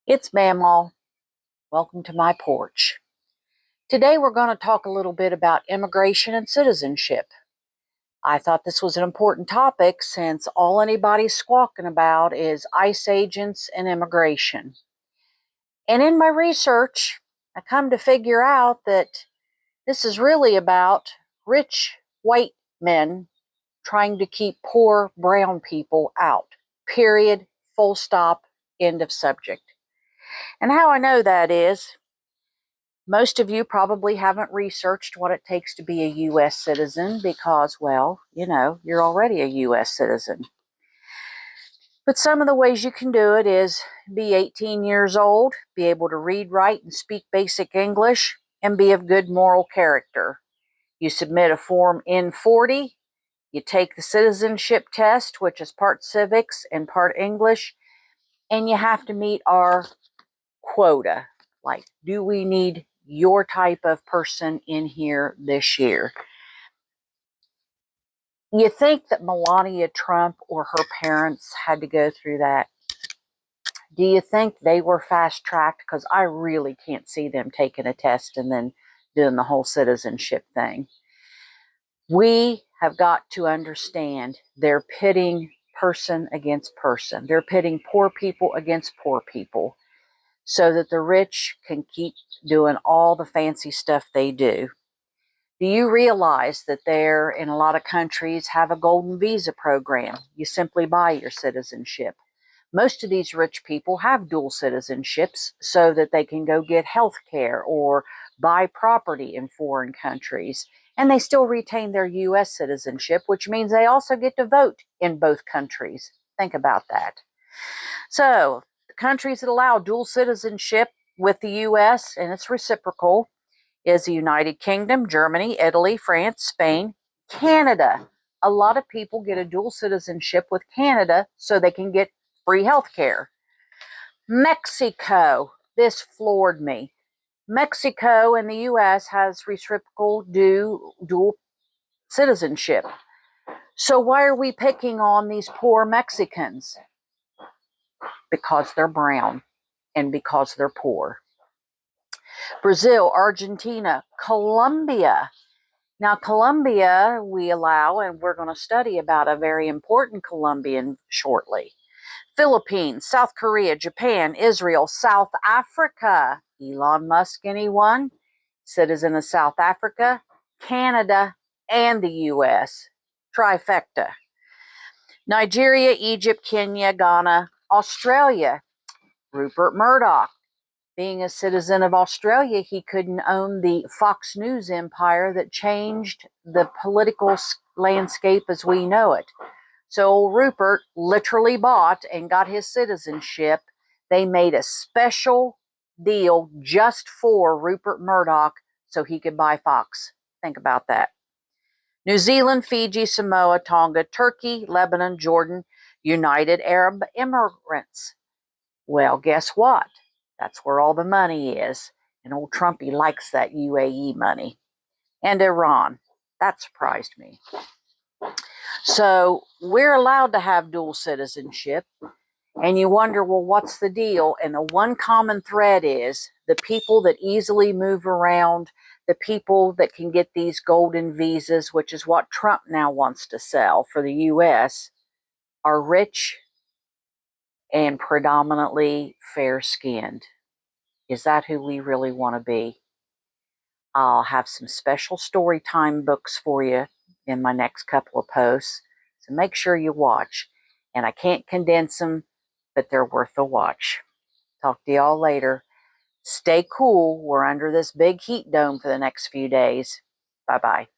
It's Mamaw. Welcome to my porch. Today we're going to talk a little bit about immigration and citizenship. I thought this was an important topic since all anybody's squawking about is ICE agents and immigration. And in my research, I come to figure out that this is really about rich white men trying to keep poor brown people out. Period. Full stop. End of subject. And how I know that is, most of you probably haven't researched what it takes to be a U.S. citizen because, well, you're already a U.S. citizen. But some of the ways you can do it is be 18 years old, be able to read, write, and speak basic English, and be of good moral character. You submit a Form N-40, you take the citizenship test, which is part civics and part English, and you have to meet our quota. Like, do we need your type of person in here this year? You think that Melania Trump or her parents had to go through that? Do you think they were fast-tracked? Because I really can't see them taking a test and then doing the whole citizenship thing. We have got to understand they're pitting person against person. They're pitting poor people against poor people so that the rich can keep doing all the fancy stuff they do. Do you realize that there, in a lot of countries, have a golden visa program? You simply buy your citizenship. Most of these rich people have dual citizenships so that they can go get health care or buy property in foreign countries. And they still retain their U.S. citizenship, which means they also get to vote in both countries. Think about that. So, the countries that allow dual citizenship with the U.S., and it's reciprocal, is the United Kingdom, Germany, Italy, France, Spain, Canada. A lot of people get a dual citizenship with Canada so they can get free health care. Mexico. This floored me. Mexico and the U.S. has reciprocal dual citizenship. So why are we picking on these poor Mexicans? Because they're brown and because they're poor. Brazil, Argentina, Colombia. Now, Colombia we allow, and we're going to study about a very important Colombian shortly. Philippines, South Korea, Japan, Israel, South Africa. Elon Musk, anyone? Citizen of South Africa, Canada, and the U.S. Trifecta. Nigeria, Egypt, Kenya, Ghana, Australia. Rupert Murdoch. Being a citizen of Australia, he couldn't own the Fox News empire that changed the political landscape as we know it. So Rupert literally bought and got his citizenship. They made a special deal just for Rupert Murdoch so he could buy Fox. Think about that. New Zealand, Fiji, Samoa, Tonga, Turkey, Lebanon, Jordan, United Arab Emirates. Well, guess what? That's where all the money is. And old Trumpy likes that UAE money. And Iran. That surprised me. So we're allowed to have dual citizenship. And you wonder, well, what's the deal? And the one common thread is the people that easily move around, the people that can get these golden visas, which is what Trump now wants to sell for the U.S., are rich and predominantly fair-skinned. Is that who we really want to be? I'll have some special story time books for you in my next couple of posts, so make sure you watch. And I can't condense them, but they're worth a watch. Talk to y'all later. Stay cool. We're under this big heat dome for the next few days. Bye-bye.